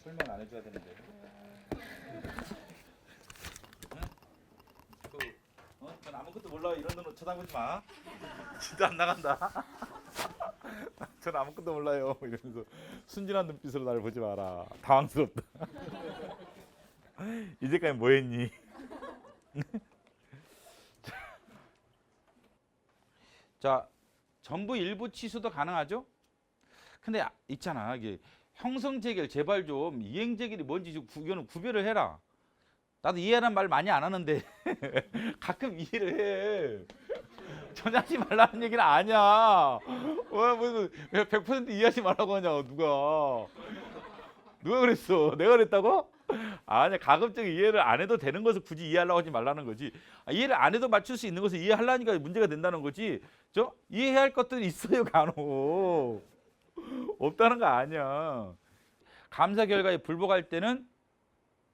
설명 안 해줘야 되는데. 응? 전 아무것도 몰라. 이런 놈 쳐다보지 마. 진짜 안 나간다. 전 아무것도 몰라요. 이러면서 순진한 눈빛으로 나를 보지 마라. 당황스럽다. 이제까지 뭐 했니? 자, 전부 일부 취소도 가능하죠? 근데 있잖아. 이게 형성재결 제발 좀 이행재결이 뭔지 좀 이거는 구별을 해라. 나도 이해하는 말 많이 안 하는데 가끔 이해를 해. 전혀 하지 말라는 얘기는 아니야. 왜 100% 이해하지 말라고 하냐. 누가 그랬어? 내가 그랬다고? 아니야. 가급적 이해를 안 해도 되는 것을 굳이 이해하려고 하지 말라는 거지. 이해를 안 해도 맞출 수 있는 것을 이해하려니까 문제가 된다는 거지. 이해해야 할 것들이 있어요. 간혹. 없다는 거 아니야. 감사 결과에 불복할 때는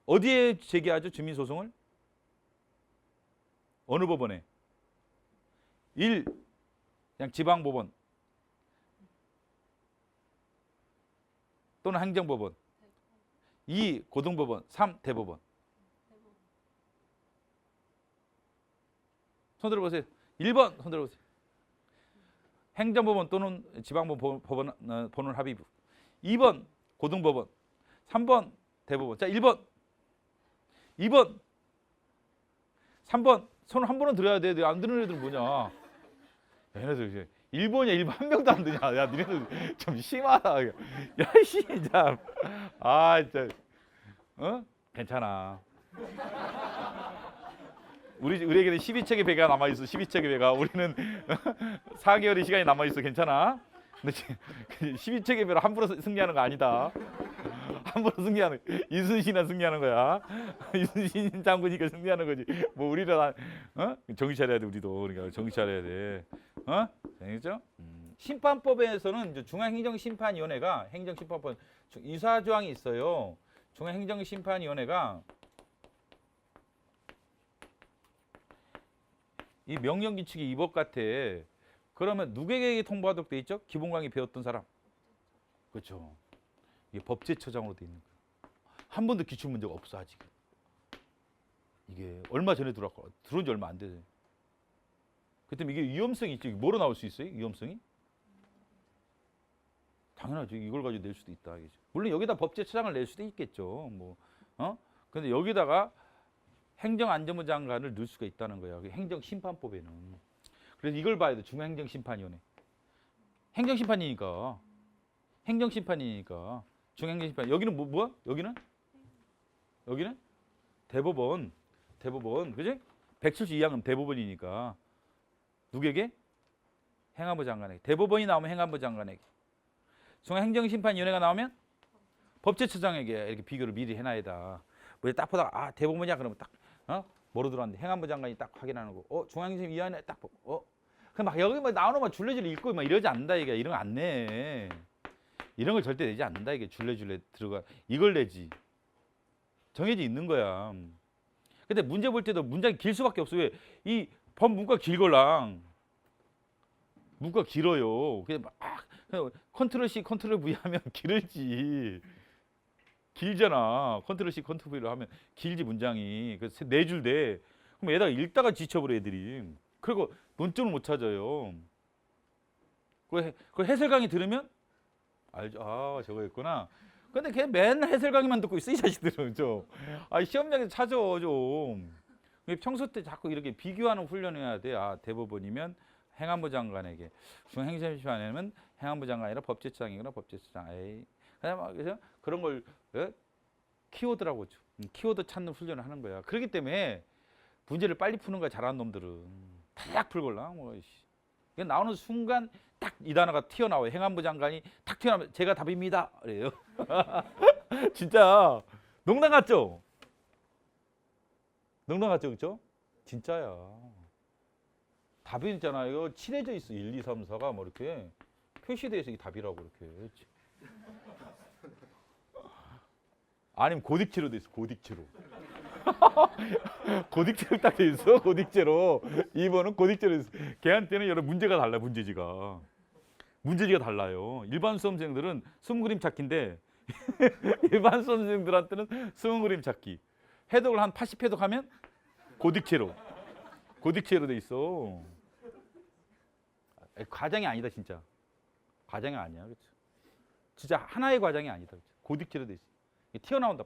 어디에 제기하죠? 주민소송을? 어느 법원에? 1. 그냥 지방법원 또는 행정법원. 2. 고등법원. 3. 대법원. 손 들어보세요. 1번 손 들어보세요. 행정법원 또는 지방법원 보는 합의부. 2번 고등법원. 3번 대법원. 자, 1번 2번 3번. 손 한 번은 들어야 돼. 안 드는 애들은 뭐냐. 얘네들 이제 1번이야. 1번 한 명도 안 드냐. 야, 니네들 좀 심하다. 야, 씨, 참. 진짜. 괜찮아. 우리에게는 12척의 배가 남아 있어. 12척의 배가. 우리는 4개월의 시간이 남아 있어. 괜찮아. 근데 12척의 배로 함부로 승리하는 거 아니다. 함부로 승리하는, 이순신이나 승리하는 거야. 이순신 장군이니까 승리하는 거지. 뭐 우리는 정신 차려야 돼. 우리도. 그러니까 정신 차려야 돼. 알겠죠? 심판법에서는 이제 중앙행정심판위원회가 행정심판법 이사조항이 있어요. 중앙행정심판위원회가 이 명령규칙이 이 법 같아. 그러면 누구에게 통보하도록 돼 있죠? 기본강의 배웠던 사람. 그렇죠. 이게 법제처장으로 돼 있는 거야. 한 번도 기출 문제가 없어 아직. 이게 얼마 전에 들어온 지 얼마 안 돼. 그때 이게 위험성이 있죠. 뭐로 나올 수 있어요? 위험성이? 당연하죠. 이걸 가지고 낼 수도 있다. 물론 여기다 법제처장을 낼 수도 있겠죠. 근데 여기다가 행정안전부 장관을 넣을 수가 있다는 거야. 행정심판법에는. 그래서 이걸 봐야 돼. 중앙행정심판위원회. 행정심판이니까. 중앙행정심판. 여기는 뭐야? 여기는 대법원. 그지? 172항은 대법원이니까. 누구에게? 행안부 장관에게. 대법원이 나오면 행안부 장관에게. 중앙행정심판위원회가 나오면 법제처장에게 이렇게 비교를 미리 해놔야 돼. 딱 보다가 대법원이야 그러면 딱 뭐로 들어왔는데 행안부 장관이 딱 확인하는 거. 중앙행정위원회 딱 보고. 그럼 막 여기 나오는 막 줄레줄레 읽고 막 이러지 않는다 이게. 이런 거 안 내. 이런 걸 절대 내지 않는다 이게. 줄레줄레 들어가. 이걸 내지. 정해져 있는 거야. 근데 문제 볼 때도 문장이 길 수밖에 없어. 왜? 이 법 문과 길걸랑. 문과 길어요. 그냥 그냥 컨트롤 C 컨트롤 V 하면 길지. 길잖아. 컨트롤 C 컨트롤 V로 하면 길지 문장이. 그래서 4줄 돼. 그럼 얘다가 읽다가 지쳐버려 애들이. 그리고 논점을 못 찾아요. 그 해설 강의 들으면 알죠. 저거였구나. 근데 걔 맨날 해설 강의만 듣고 있어 이 자식들은 좀. 시험장에서 찾아 좀. 평소 때 자꾸 이렇게 비교하는 훈련을 해야 돼. 대법원이면 행안부 장관에게, 중앙행정심판위원회는 행안부 장관이 아니라 법제처장이거나 법제처장. 그래서 그런 걸 키워드라고 죠. 키워드 찾는 훈련을 하는 거야. 그렇기 때문에 문제를 빨리 푸는 거야. 잘하는 놈들은. 딱 풀걸라. 이게 나오는 순간 딱 이 단어가 튀어나와요. 행안부 장관이 딱 튀어나오면 제가 답입니다. 그래요. 진짜 농담 같죠? 농담 같죠? 그렇죠? 진짜야. 답이 있잖아. 이거 칠해져 있어. 1, 2, 3, 4가 뭐 이렇게 표시돼 있어. 이 답이라고 이렇게. 아니면 고딕체로 돼 있어. 고딕체로. 고딕체로 딱 돼 있어. 고딕체로. 2번은 고딕체로 있어. 걔한테는 여러 문제가 달라. 문제지가 달라요. 일반 수험생들은 숨 그림 찾기인데 일반 수험생들한테는 수능 그림 찾기. 해독을 한 80해독 하면 고딕체로. 고딕체로 돼 있어. 과정이 아니다 진짜. 과정이 아니야. 그렇죠? 진짜 하나의 과정이 아니다. 그렇죠? 고딕체로 돼 있어. 튀어나온다.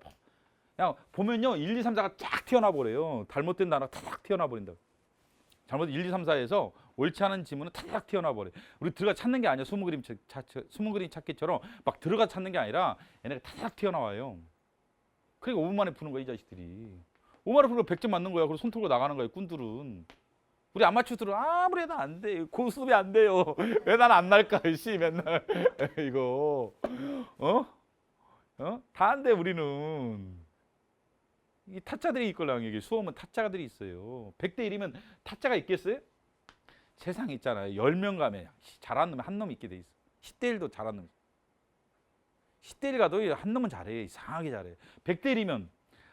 그냥 보면요. 1, 2, 3, 4가 쫙 튀어나와 버려요. 잘못된 단어가 탁 튀어나와 버린다. 잘못 1, 2, 3, 4에서 옳지 않은 지문은 탁 튀어나와 버려. 우리 들어가 찾는 게 아니야. 숨은 그림 찾기처럼 막 들어가 찾는 게 아니라 얘네가 탁 튀어나와요. 그러니까 5분 만에 푸는 거야, 이 자식들이. 5분 만에 푸는 거 100점 맞는 거야. 그리고 손 털고 나가는 거야, 꾼들은. 우리 아마추어들은 아무리 해도 안 돼. 고수업이 안 돼요. 왜 난 안 날까, 씨, 맨날. 이거. 다 안 돼, 우리는. 이 타짜들이 있걸랑 이게 수험은 타짜들이 있어요. 100대 1이면 타짜가 있겠어요? 세상에 있잖아요. 10명 가면 잘하는 놈이 한 놈 있게 돼 있어. 10대 1도 잘하는 놈. 10대 1 가도 한 놈은 잘해. 이상하게 잘해. 100대 1이면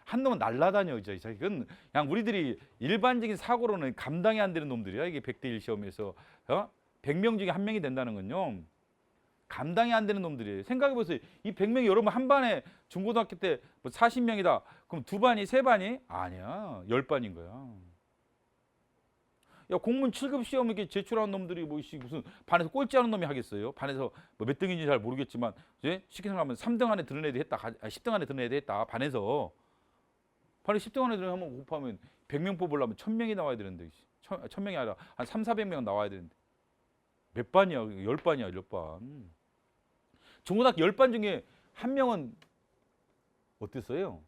한 놈은 날라다녀. 이건 그냥 우리들이 일반적인 사고로는 감당이 안 되는 놈들이야. 이게 100대 1 시험에서 100명 중에 한 명이 된다는 건요. 감당이 안 되는 놈들이에요. 생각해 보세요. 이 100명이 여러분 한 반에 중고등학교 때 뭐 40명이다. 그럼 두 반이 세 반이? 아니야. 10반인 거야. 야, 공무원 7급 시험 이렇게 제출한 놈들이 뭐 무슨 반에서 꼴찌하는 놈이 하겠어요? 반에서 뭐 몇 등인지 잘 모르겠지만 쉽게 생각하면 3등 안에 드는 애들이 했다. 10등 안에 드는 애들이 했다. 반에서 10등 안에 드는 한번 곱하면 100명 뽑으려면 1000명이 나와야 되는데 1000명이 아니라 한 3, 400명 나와야 되는데 몇 반이야? 10반이야. 10반. 중고등학교 10반 중에 한 명은 어땠어요?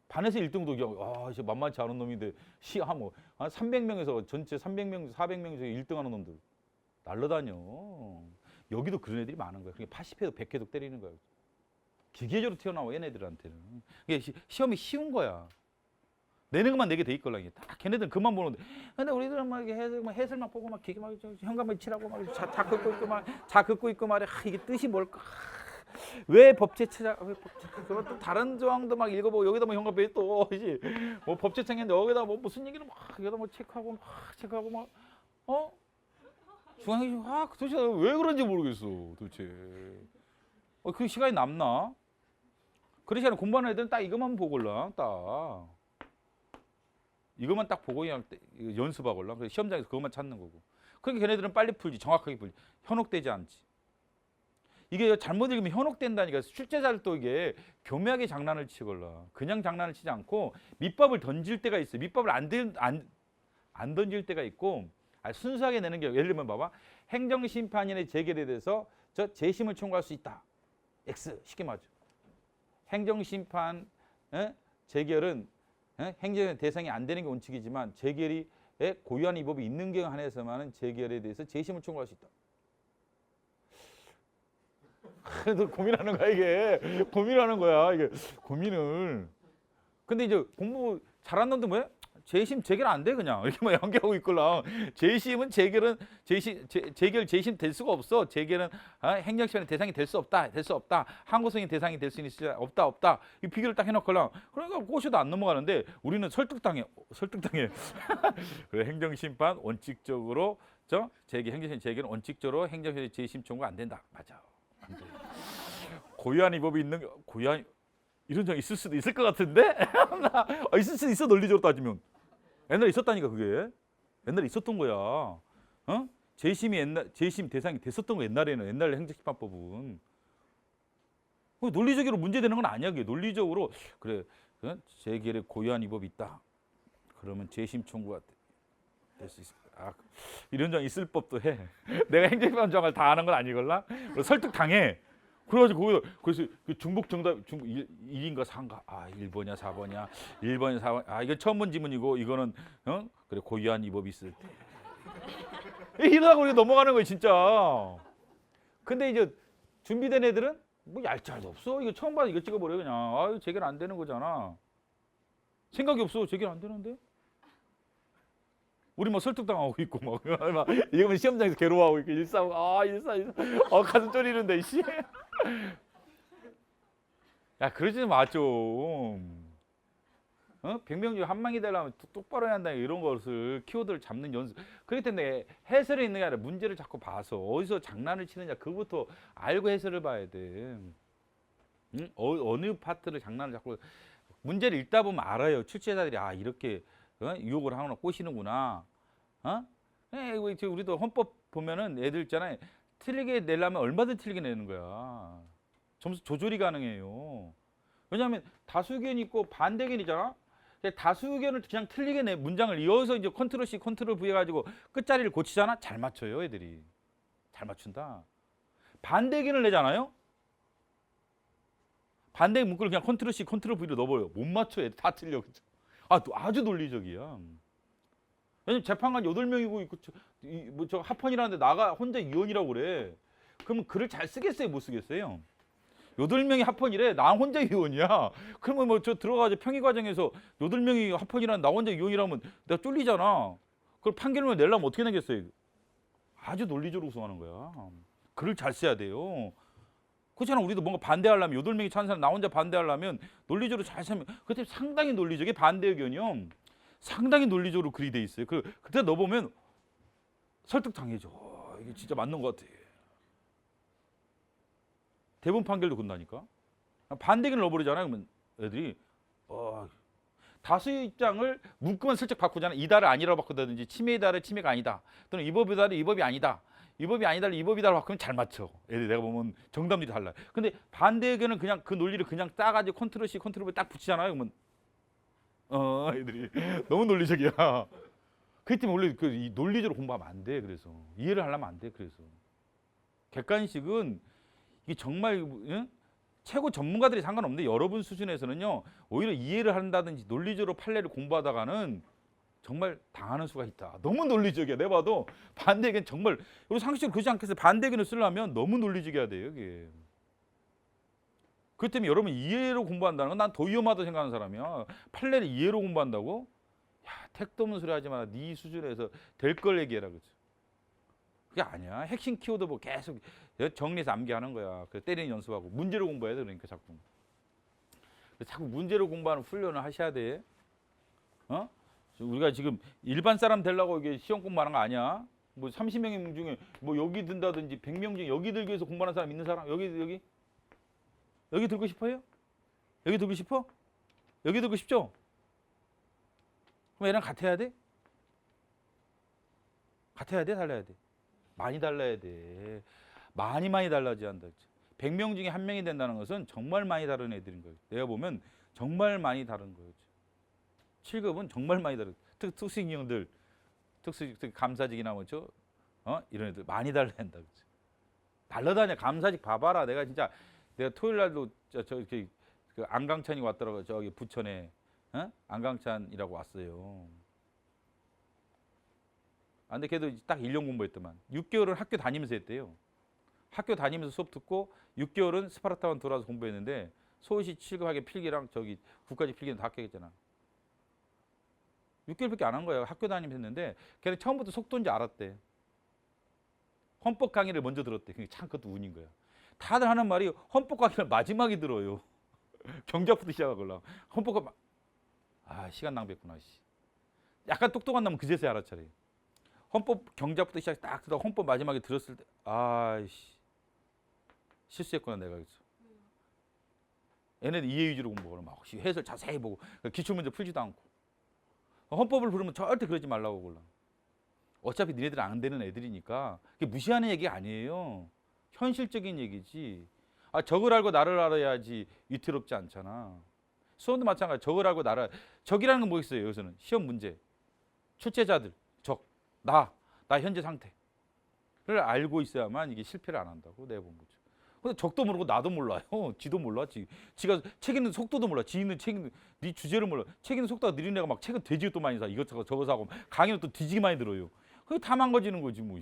반에서 1등도 이제 만만치 않은 놈인데 한 300명에서 전체 300명, 400명 중에 1등 하는 놈들 날라다녀. 여기도 그런 애들이 많은 거야. 그러니까 80회도 100회도 때리는 거야. 기계적으로 튀어나와 얘네들한테는. 이게 시험이 쉬운 거야. 내는 것만 내게 돼 있걸라. 딱 걔네들은 그만 보는데. 근데 우리들은 막 해설만 보고 막 기계 막 현관만 치라고 막 자 긋고 있고 말이야. 이게 뜻이 뭘까? 왜 법제 찾아? 그럼 또 다른 조항도 막 읽어보고 여기다 뭐 현관에 또 이제 뭐 법제 챙겼는데 여기다 뭐 무슨 얘기를 막 여기다 뭐 체크하고 막 중앙에 도대체 왜 그런지 모르겠어 도대체. 그 시간이 남나? 그 시간에 공부하는 애들은 딱 이것만 보걸라 딱 이것만 딱 보고 그냥 연습하걸라. 그래서 시험장에서 그것만 찾는 거고. 그러니까 걔네들은 빨리 풀지 정확하게 풀지 현혹되지 않지. 이게 잘못 읽으면 현혹된다니까. 출제자들도 이게 교묘하게 장난을 치걸라. 그냥 장난을 치지 않고 밑밥을 던질 때가 있어요. 밑밥을 안 던질 때가 있고 순수하게 내는 게 예를 들면 봐봐. 행정심판인의 재결에 대해서 재심을 청구할 수 있다. X 쉽게 말하죠. 행정심판 재결은 행정의 대상이 안 되는 게 원칙이지만 재결이 고유한 위법이 있는 경우 한해서만은 재결에 대해서 재심을 청구할 수 있다. 그래도 고민하는 거야 이게. 고민하는 거야 이게. 고민을. 근데 이제 공부 잘하는 놈들 뭐야? 재심 재결 안 돼 그냥 이렇게 막 연기하고 있걸라. 재심은 재결은 재결 재심 될 수가 없어. 재결은 행정심판의 대상이 될 수 없다. 항고성의 대상이 될 수는 없다. 이 비교를 딱 해놓걸라. 그러니까 꼬셔도 안 넘어가는데 우리는 설득당해. 그래 행정심판 원칙적으로 행정심판 재결은 원칙적으로 행정심판 재심 청구가 안 된다. 맞아. 고유한 위법이 있는 고유한 이런 점 있을 수도 있을 것 같은데 있을 수도 있어. 논리적으로 따지면 옛날에 있었다니까. 그게 옛날에 있었던 거야. 재심 대상이 됐었던 거. 옛날 행정심판법은 논리적으로 문제되는 건 아니야. 그게 논리적으로 그래 재결에 고유한 위법이 있다. 그러면 재심 청구가 될 수 있어. 이런 점 있을 법도 해. 내가 행정심판 정을 다 아는 건 아니걸라. 설득 당해. 그래가지고 그래서 중복 정답 1인가 4인가 1번이야 4번이야 1번이야 4번 이건 처음 본 지문이고 이거는 그래 고유한 위법이 있을 때 이러다가 우리가 넘어가는 거예요 진짜. 근데 이제 준비된 애들은 뭐 얄짤도 없어. 이거 처음 봐서 이거 찍어버려 그냥. 재결 안 되는 거잖아. 생각이 없어. 재결 안 되는데 우리 막 설득당하고 있고 막 이러면 시험장에서 괴로워하고 있고 일사 가슴 쫄리는데 씨. 야 그러지 마 좀. 100명 중에 한 명이 되려면 똑바로 해야 한다. 이런 것을 키워드를 잡는 연습. 그렇기 때문에 해설에 있는 게 아니라 문제를 자꾸 봐서 어디서 장난을 치느냐 그거부터 알고 해설을 봐야 돼. 응? 어느 파트를 장난을 자꾸 문제를 읽다 보면 알아요. 출제자들이 아 이렇게 유혹을 하거나 꼬시는구나. 어? 우리도 헌법 보면은 애들 있잖아요. 틀리게 내려면 얼마든 틀리게 내는 거야. 점수 조절이 가능해요. 왜냐하면 다수 의견이 있고 반대 의견이잖아. 다수 의견을 그냥 틀리게 내 문장을 이어서 이제 컨트롤 C, 컨트롤 V 해가지고 끝자리를 고치잖아. 잘 맞춰요, 애들이. 잘 맞춘다. 반대 의견을 내잖아요. 반대 문구를 그냥 컨트롤 C, 컨트롤 V로 넣어버려. 못 맞춰, 애들 다 틀려. 그죠? 아주 논리적이야. 왜냐면 재판관 8명이고 있고 저 합헌이라는데 나가 혼자 위원이라고 그래. 그러면 글을 잘 쓰겠어요, 못 쓰겠어요? 8명이 합헌이래. 나 혼자 위원이야. 그러면 뭐 저 들어가서 평의 과정에서 8명이 합헌이라는 나 혼자 위원이라면 내가 쫄리잖아. 그걸 판결문을 내려면 어떻게 내겠어요? 아주 논리적으로 구성하는 거야. 글을 잘 써야 돼요. 그렇잖아. 우리도 뭔가 반대하려면 8명이 찬성, 나 혼자 반대하려면 논리적으로 잘 쓰면 그때 상당히 논리적이 반대 의견이요. 상당히 논리적으로 글이 돼 있어요. 그때 너 보면 설득 당해져. 이게 진짜 맞는 것 같아. 대법원 판결도 그런다니까. 반대기를 넣어버리잖아요. 그러면 애들이 다수의 입장을 문구만 슬쩍 바꾸잖아. 이다를 아니라고 바꾸다든지 침해이다를 침해가 아니다. 또는 이 법이다를 이 법이 아니다. 이 법이 아니다를 이 법이다로 바꾸면 잘 맞춰. 애들 내가 보면 정답률이 달라요. 근데 반대 의견은 그냥 그 논리를 그냥 따가지고 컨트롤 C, 컨트롤 V 딱 붙이잖아요. 그러면 애들이 너무 논리적이야. 그렇기 때문에 원래 이 논리적으로 공부하면 안 돼. 그래서 이해를 하려면 안 돼. 그래서 객관식은 이게 정말 응? 최고 전문가들이 상관없는데 여러분 수준에서는요 오히려 이해를 한다든지 논리적으로 판례를 공부하다가는 정말 당하는 수가 있다. 너무 논리적이야. 내가 봐도 반대 의견 정말 우리 상식적으로 그러지 않겠어요. 반대 의견을 쓰려면 너무 논리적이어야 돼요. 이게. 그렇기 때문에 여러분 이해로 공부한다는 건 난 더 위험하다고 생각하는 사람이야. 판례를 이해로 공부한다고? 야, 택도 없는 소리 하지 마라. 네 수준에서 될 걸 얘기해라. 그렇죠? 그게 아니야. 핵심 키워드 뭐 계속 정리해서 암기하는 거야. 그 때리는 연습하고 문제를 공부해야 돼. 그러니까 자꾸 문제를 공부하는 훈련을 하셔야 돼. 우리가 지금 일반 사람 되려고 이게 시험 공부하는 거 아니야. 뭐 30명 중에 뭐 여기 든다든지 100명 중에 여기 들기 위해서 공부하는 사람 있는 사람? 여기 들고 싶어요? 여기 들고 싶어? 여기 들고 싶죠? 그럼 얘랑 같아야 돼? 같아야 돼? 달라야 돼? 많이 달라야 돼. 많이 달라져야 한다. 100명 중에 1명이 된다는 것은 정말 많이 다른 애들인 거예요. 내가 보면 정말 많이 다른 거예요. 7급은 정말 많이 다른 특수인형들, 감사직이나 뭐죠? 이런 애들 많이 달라야 한다. 그치? 달라다녀. 감사직 봐봐라. 내가 토요일 날도 저기 그 안강찬이 왔더라고요. 저기 부천에 안강찬이라고 왔어요. 근데 걔도 딱 1년 공부했더만 6개월은 학교 다니면서 했대요. 학교 다니면서 수업 듣고 6개월은 스파르타원 돌아서 공부했는데 서울시 7급 학교 필기랑 저기 국가직 필기는 다 합격했잖아. 6개월밖에 안 한 거예요. 학교 다니면서 했는데 걔는 처음부터 속도인지 알았대. 헌법 강의를 먼저 들었대. 그게 참 그것도 운인 거야. 다들 하는 말이 헌법 강의를 마지막에 들어요. 경작부터 시작하걸라. 헌법가 시간 낭비했구나. 약간 똑똑한 놈은 그제서야 알아차려. 헌법 경작부터 시작 딱 듣다 헌법 마지막에 들었을 때 실수했구나 내가. 그래서 얘네들 이해 위주로 공부하고 막 해설 자세히 보고 기출문제 풀지도 않고 헌법을 부르면 절대 그러지 말라고 골라. 어차피 니네들 안 되는 애들이니까 그게 무시하는 얘기 아니에요. 현실적인 얘기지. 적을 알고 나를 알아야지 위태롭지 않잖아. 수험도 마찬가지. 적을 알고 나를 적이라는 건 뭐겠어요? 여기서는 시험 문제, 출제자들, 적, 나 현재 상태를 알고 있어야만 이게 실패를 안 한다고 내가 본 거죠. 근데 적도 모르고 나도 몰라요. 지도 몰라. 지가 책 읽는 속도도 몰라. 지 있는 책, 네 주제를 몰라. 책 읽는 속도가 느린 애가 막 책은 돼지도 또 많이 사. 이것저것 저거 사고 강의는 또 뒤지게 많이 들어요. 그게 다 망가지는 거지 뭐.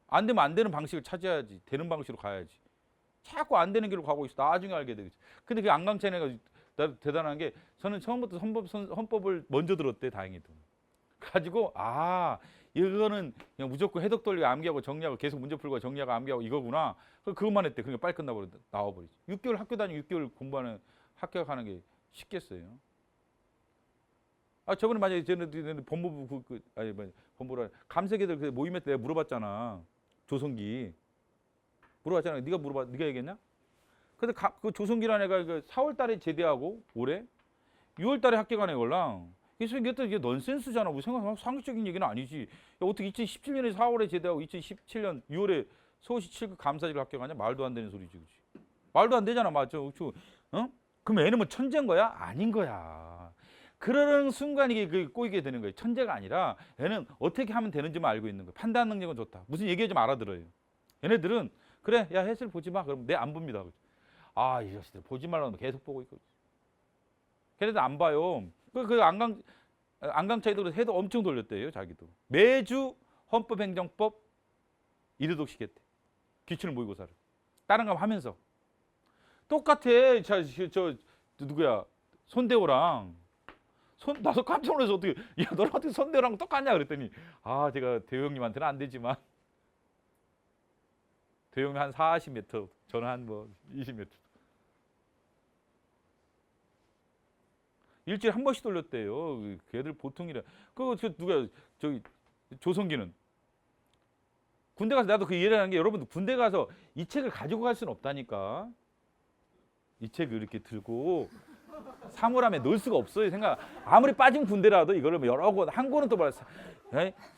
안 되면 안 되는 방식을 찾아야지. 되는 방식으로 가야지. 자꾸 안 되는 길로 가고 있어. 나중에 알게 되겠지. 근데 그 안강찬이가 대단한 게 저는 처음부터 헌법을 먼저 들었대. 다행히도. 가지고 이거는 그냥 무조건 해석 돌리고 암기하고 정리하고 계속 문제 풀고 정리하고 암기하고 이거구나. 그것만 했대. 그러니까 빨리 끝나버렸다. 나와버리지. 6개월 학교 다니고 6개월 공부하는 합격하는 게 쉽겠어요. 저번에 만약에 쟤네들 법무부 법무부라 감세계들 그 모임에 때 내가 물어봤잖아. 조성기 물어봤잖아. 네가 얘기했냐? 근데 그 조성기라는 애가 4월 달에 제대하고 올해 6월 달에 합격한 애걸랑 그래서 이게 넌센스잖아. 뭐 생각하면 상식적인 얘기는 아니지. 야, 어떻게 2017년에 4월에 제대하고 2017년 6월에 서울시 7급 감사직을 합격하냐? 말도 안 되는 소리지, 그렇지? 말도 안 되잖아, 맞죠? 어? 그럼 애는 뭐 천재인 거야? 아닌 거야. 그러는 순간 이게 꼬이게 되는 거예요. 천재가 아니라 애는 어떻게 하면 되는지만 알고 있는 거예요. 판단 능력은 좋다. 무슨 얘기 좀 알아들어요. 얘네들은 그래, 야 해설 보지 마. 그럼 내 안 봅니다. 아, 이 자식들 보지 말라고 계속 보고 있고. 걔네들 안 봐요. 그 안강차이도 해도 엄청 돌렸대요, 자기도. 매주 헌법행정법 1회독 시켰대. 기출 모의고사를. 다른 거 하면서. 똑같아. 저 누구야? 손대호랑. 나도 깜짝 놀라서 어떻게, 야, 너랑 어떻게 손대호랑 똑같냐? 그랬더니, 아, 제가 대호 형님한테는 안 되지만, 대호 형님 한 40m, 저는 한 뭐 20m. 일주일에 한 번씩 돌렸대요. 걔들 보통이라. 누가 저기 조성기는 군대 가서 나도 그 이해를 하는 게 여러분들 군대 가서 이 책을 가지고 갈 수는 없다니까. 이 책을 이렇게 들고 사물함에 넣을 수가 없어요. 생각 아무리 빠진 군대라도 이거를 뭐 여러 권 한 권은 또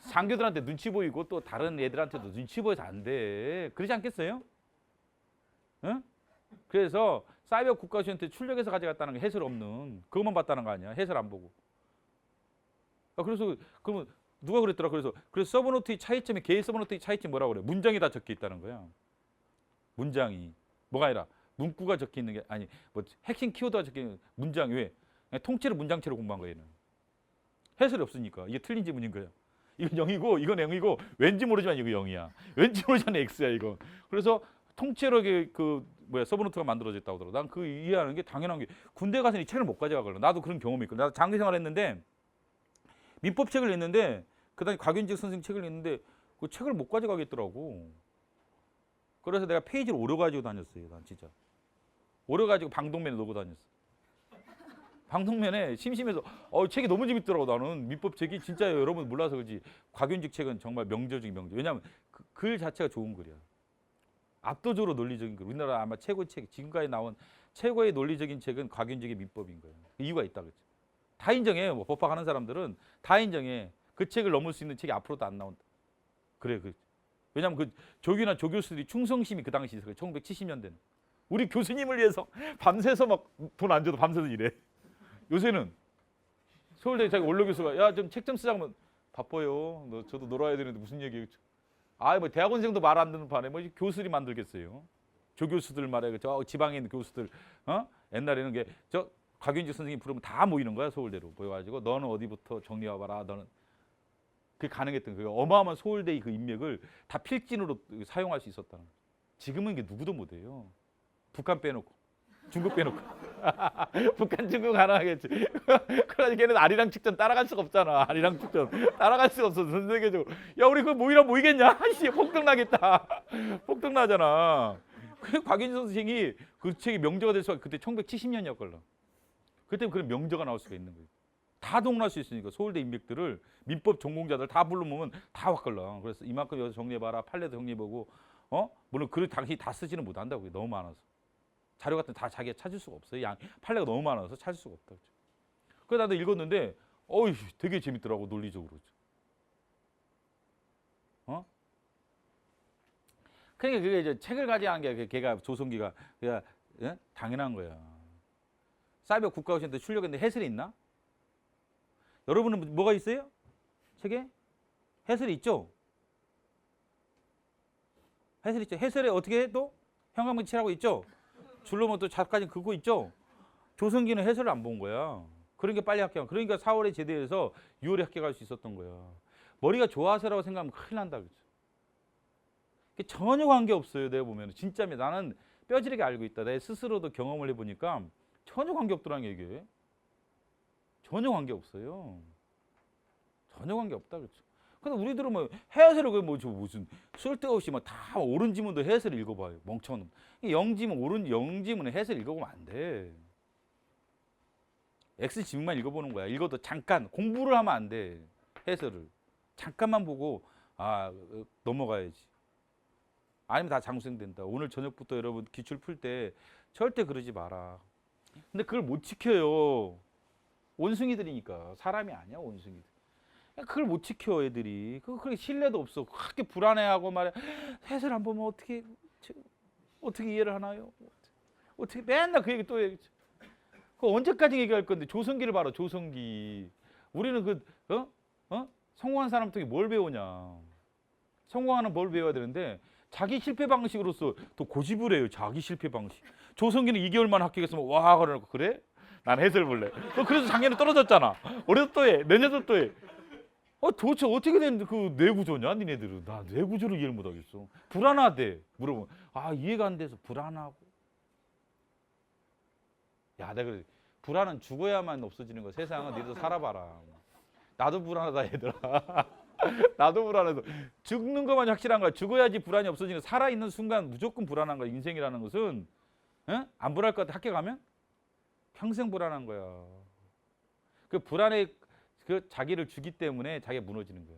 상교들한테 눈치 보이고 또 다른 애들한테도 눈치 보여서 안 돼. 그러지 않겠어요? 응? 그래서 사이버 국가시험때 출력해서 가져갔다는 게 해설 없는 그것만 봤다는 거 아니야. 해설 안 보고. 그래서 그러면 누가 그랬더라. 그래서 서브노트의 차이점이 개의 서브노트의 차이점이 뭐라고 그래? 문장이 다 적혀 있다는 거야. 문장이 뭐가 아니라 문구가 적혀 있는 게 아니 뭐 핵심 키워드가 적혀 있는 문장 왜? 그냥 통째로 문장체로 공부한 거예요. 얘는. 해설이 없으니까 이게 틀린 지문인 거야. 이건 0이고 이건 0이고 왠지 모르지만 이거 0이야. 왠지 모르지만 X야 이거. 그래서 통째로 서브노트가 만들어졌다고 하더라고. 난 그 이해하는 게 당연한 게 군대 가서 이 책을 못 가져가거든. 나도 그런 경험이 있거든. 나도 장기 생활했는데 민법 책을 냈는데 그다음에 곽윤직 선생 책을 냈는데 그 책을 못 가져가겠더라고. 그래서 내가 페이지를 오려 가지고 다녔어요. 난 진짜 오려 가지고 방독면에 넣고 다녔어. 방독면에 심심해서 책이 너무 재밌더라고. 나는 민법 책이 진짜 여러분 몰라서 그렇지 곽윤직 책은 정말 명저 중에 명저. 왜냐하면 글 자체가 좋은 글이야. 압도적으로 논리적인 글. 우리나라 아마 최고의 책, 지금까지 나온 최고의 논리적인 책은 곽윤직의 민법인 거예요. 이유가 있다 그랬죠. 다 인정해. 뭐 법학하는 사람들은 다 인정해. 그 책을 넘을 수 있는 책이 앞으로도 안 나온다. 그래. 왜냐하면 그 조교나 조교수들이 충성심이 그 당시 있어요. 1970년대는. 우리 교수님을 위해서 밤새서 막 돈 안 줘도 밤새서 일해. 요새는 서울대 자기 원로 교수가 야 좀 책 좀 쓰자면 바빠요. 저도 놀아야 되는데 무슨 얘기예요. 뭐 대학원생도 말 안 듣는 판에 뭐 교수들이 만들겠어요. 조교수들 말해 저 지방에 있는 교수들 옛날에는 저 곽윤직 선생님 부르면 다 모이는 거야. 서울대로 모여가지고 너는 어디부터 정리해 봐라. 너는 그게 가능했던 그 어마어마한 서울대의 그 인맥을 다 필진으로 사용할 수 있었다는 거죠. 지금은 이게 누구도 못해요. 북한 빼놓고 중국 빼놓고 북한 중국 가능하겠지. 그러니 걔는 아리랑 측전 따라갈 수가 없잖아. 아리랑 측전 따라갈 수가 없어. 전 세계적으로. 야 우리 그 모이겠냐? 아이씨 폭등 나겠다. 폭등 나잖아. 그 곽윤직 선생이 그 책이 명저가 될 수가 그때 1970년이었걸로. 그때 그런 명저가 나올 수가 있는 거예요. 다 동원할 수 있으니까 서울대 인맥들을 민법 전공자들 다 불러모으면 다 왔걸라. 그래서 이만큼 여기서 정리해봐라. 판례도 정리해보고 물론 그 당시 다 쓰지는 못한다고. 너무 많아서. 자료 같은 다 자기가 찾을 수가 없어요. 판례가 너무 많아서 찾을 수가 없다. 그래서 나도 읽었는데 되게 재밌더라고. 논리적으로. 그러니까 그게 이제 책을 가져가는 게 걔가 조성기가 그냥 당연한 거야. 사이버 국가고시험 때 출력했는데 해설이 있나? 여러분은 뭐가 있어요? 책에? 해설이 있죠? 해설이 있죠? 해설에 어떻게 해? 또? 현관문 칠하고 있죠? 줄로 뭐 또 작가님 긋고 있죠? 조성기는 해설을 안 본 거야. 그러니까 빨리 합격. 그러니까 4월에 제대해서 6월에 합격할 수 있었던 거야. 머리가 좋아서라고 생각하면 큰일 난다. 그렇죠? 전혀 관계 없어요. 내가 보면 진짜입니다. 나는 뼈저리게 알고 있다. 내 스스로도 경험을 해보니까 전혀 관계 없더라는 게 이게. 전혀 관계 없어요. 전혀 관계 없다 그렇죠. 근데 우리들은 뭐 해설을 무슨 쓸데없이 막 다 옳은 지문도 해설을 읽어봐요. 멍청한. 영지문 영지문은 해설 읽어보면 안 돼. X 지문만 읽어보는 거야. 읽어도 잠깐 공부를 하면 안 돼. 해설을 잠깐만 보고 넘어가야지. 아니면 다 장수생된다. 오늘 저녁부터 여러분 기출 풀 때 절대 그러지 마라. 근데 그걸 못 지켜요. 원숭이들이니까. 사람이 아니야, 원숭이들. 그걸 못 지켜, 애들이. 그렇게 신뢰도 없어. 그렇게 불안해하고 말해. 해설 안 보면 어떻게 이해를 하나요? 어떻게 맨날 그 얘기 또 해. 그 언제까지 얘기할 건데. 조성기를 봐라, 조성기. 우리는 성공한 사람한테 뭘 배우냐. 성공하는 뭘 배워야 되는데 자기 실패 방식으로서 또 고집을 해요. 자기 실패 방식. 조성기는 2개월만 합격했으면 와 그러고 그래? 난 해설 볼래. 너 그래서 작년에 떨어졌잖아. 올해도 또 해. 내년도 또 해. 도대체 어떻게 된 그 뇌구조냐 니네들은. 나 뇌구조를 이해를 못하겠어. 불안하대. 물어보면 이해가 안 돼서 불안하고. 야 내가 그래. 불안은 죽어야만 없어지는 거야. 세상은 니도 살아봐라. 나도 불안하다 얘들아. 나도 불안해서 죽는 것만 확실한 거야. 죽어야지 불안이 없어지는 거야. 살아있는 순간 무조건 불안한 거야. 인생이라는 것은 안 불안할 것 같아. 학교 가면 평생 불안한 거야. 그 불안에 그 자기를 주기 때문에 자기가 무너지는 거야.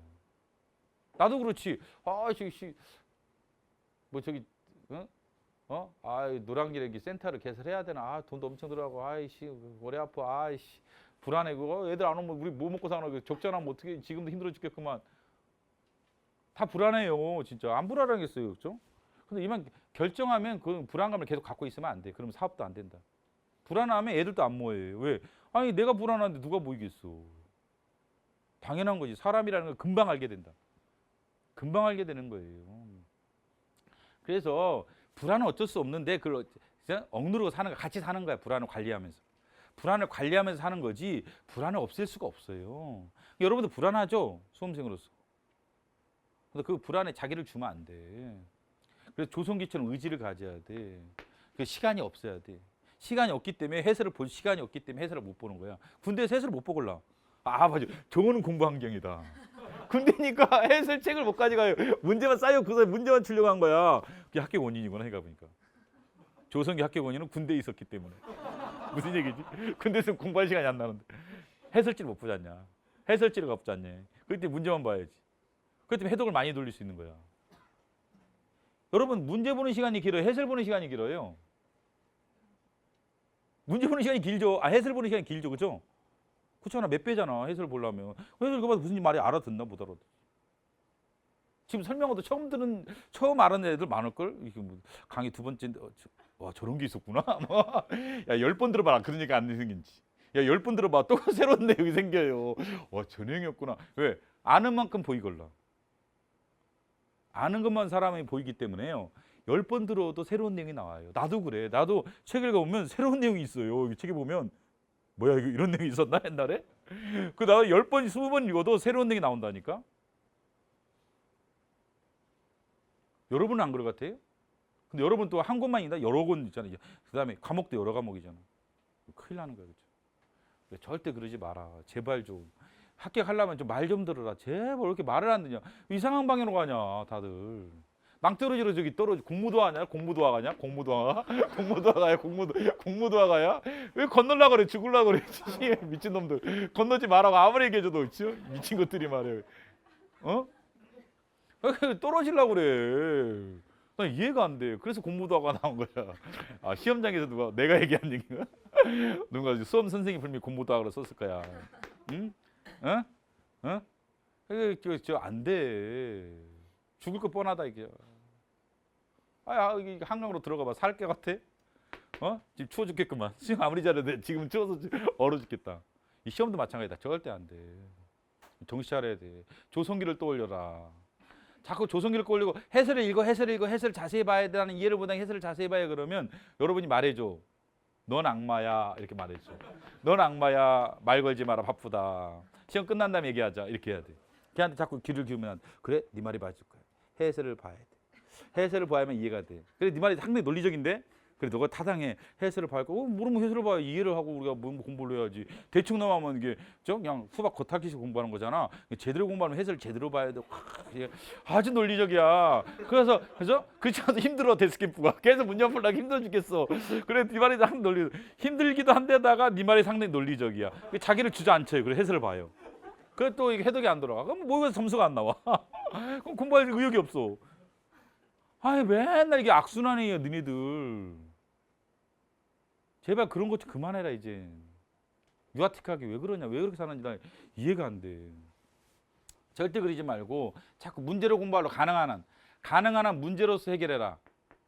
나도 그렇지. 노량진에 센터를 개설해야 되나? 돈도 엄청 들어가고 머리 아파. 불안해. 그거 애들 안 오면 우리 뭐 먹고 사나? 적자나면 어떻게? 지금도 힘들어 죽겠구만. 다 불안해요, 진짜. 안 불안하겠어요, 그렇죠? 근데 이만 결정하면 그 불안감을 계속 갖고 있으면 안 돼. 그러면 사업도 안 된다. 불안하면 애들도 안 모여요. 왜? 내가 불안한데 누가 모이겠어? 당연한 거지. 사람이라는 걸 금방 알게 된다. 금방 알게 되는 거예요. 그래서 불안은 어쩔 수 없는데 그걸 억누르고 사는 거야. 같이 사는 거야. 불안을 관리하면서. 불안을 관리하면서 사는 거지 불안을 없앨 수가 없어요. 여러분도 불안하죠? 수험생으로서. 근데 그 불안에 자기를 주면 안 돼. 그래서 조성기처럼 의지를 가져야 돼. 그 시간이 없어야 돼. 시간이 없기 때문에 해설을 볼 시간이 없기 때문에 해설을 못 보는 거야. 군대에서 해설을 못 보걸라. 맞아. 저거는 공부 환경이다. 군대니까 해설책을 못 가져가요. 문제만 쌓여 그 문제만 치려고 한 거야. 그게 합격 원인이구나 해가 보니까. 조성기 합격 원인은 군대에 있었기 때문에. 무슨 얘기지? 군대에서 공부할 시간이 안 나는데 해설지를 못 보지 않냐? 해설지를 갖지 않냐? 그때 문제만 봐야지. 그렇기 때문에 해독을 많이 돌릴 수 있는 거야. 여러분 문제 보는 시간이 길어요? 해설 보는 시간이 길어요? 문제 보는 시간이 길죠? 해설 보는 시간이 길죠, 그렇죠? 그렇잖아, 몇 배잖아 해설 보려면. 해설 그거 무슨 말이 알아듣나 못 알아듣. 지금 설명하도 처음 알아는 애들 많을 걸. 이게 뭐 강의 두 번째인데 와 저런 게 있었구나. 야 10번 들어봐라. 그러니까 안 생긴지. 야 10번 들어봐. 또 새로운 내용이 생겨요. 와 저 내용이었구나. 왜? 아는 만큼 보이걸라. 아는 것만 사람이 보이기 때문에요. 10번 들어도 새로운 내용이 나와요. 나도 그래. 나도 책 읽어보면 새로운 내용이 있어요. 이 책에 보면 뭐야 이거 이런 내용이 있었나 옛날에? 그 나도 10번, 20번 읽어도 새로운 내용이 나온다니까. 여러분은 안 그럴 것 같아요? 근데 여러분 또 한 권만 읽다 여러 권 있잖아요. 그다음에 과목도 여러 과목이잖아. 큰일 나는 거야, 그렇죠? 절대 그러지 마라. 제발 좀 합격하려면 좀 말 좀 들어라. 제발 왜 이렇게 말을 안 듣냐? 이상한 방향으로 가냐, 다들. 낭떠러지로 저기 떨어지 공무도 하냐? 공무도 가냐? 공무도 가야? 공무도 가야? 왜 건널라 그래? 죽을라 그래? 미친 놈들. 건너지 말라고 아무리 얘기해줘도 미친 것들이 말해. 떨어지려고 그래. 나 이해가 안 돼. 그래서 공무도화가 나온 거야. 시험장에서 내가 얘기한 얘기가 누가 수험 선생님 분명히 공무도화로 썼을 거야. 응? 저 안 돼. 죽을 거 뻔하다 이게. 이게 한강으로 들어가 봐. 살 게 같아? 지금 추워 죽겠구만. 지금 아무리 잘해도 지금 추워서 얼어 죽겠다. 이 시험도 마찬가지다. 절대 안 돼. 정신 차려야 돼. 조성기를 떠올려라. 자꾸 조성기를 끌려고 해설을 읽어 해설을 자세히 봐야 되는 이해를 못하는 해설을 자세히 봐야 그러면 여러분이 말해줘. 넌 악마야 이렇게 말해줘. 넌 악마야 말 걸지 마라 바쁘다. 시험 끝난 다음에 얘기하자 이렇게 해야 돼. 걔한테 자꾸 귀를 기울이면 그래 네 말이 맞을 거야. 해설을 봐야 돼. 해설을 봐야만 이해가 돼. 그래 네 말이 상당히 논리적인데 그래 너가 타당해. 해설을 봐야 거. 모르면 해설을 봐야 이해를 하고 우리가 뭐 공부를 해야지. 대충 넘어가면 이게 그냥 수박 겉핥기식 공부하는 거잖아. 제대로 공부하면 해설을 제대로 봐야 돼. 아주 논리적이야. 그래서 그렇지 않아도 힘들어 데스캠프가. 계속 문제 풀려고 힘들어 죽겠어. 그래 네 말이 상 논리 힘들기도 한데다가 네 말이 상당히 논리적이야. 자기를 주저앉혀요. 그래 해설을 봐요. 그래 또 이게 해독이 안 들어가. 그럼 모의고사 점수가 안 나와. 그럼 공부할 의욕이 없어. 아니 맨날 이게 악순환이에요, 너네들. 제발 그런 것 좀 그만해라 이제. 유아틱하게 왜 그러냐, 왜 그렇게 사는지 나 이해가 안 돼. 절대 그러지 말고 자꾸 문제로 공부하려 가능한 한 문제로서 해결해라.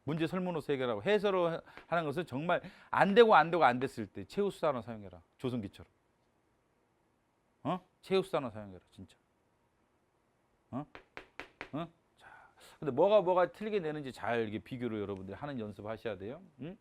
문제 설문으로서 해결하고 해설을 하는 것은 정말 안 되고 안 됐을 때 최우수단어 사용해라. 조성기처럼. 최우수단어 사용해라 진짜. 자, 근데 뭐가 틀리게 내는지 잘 이렇게 비교를 여러분들이 하는 연습 하셔야 돼요. 응?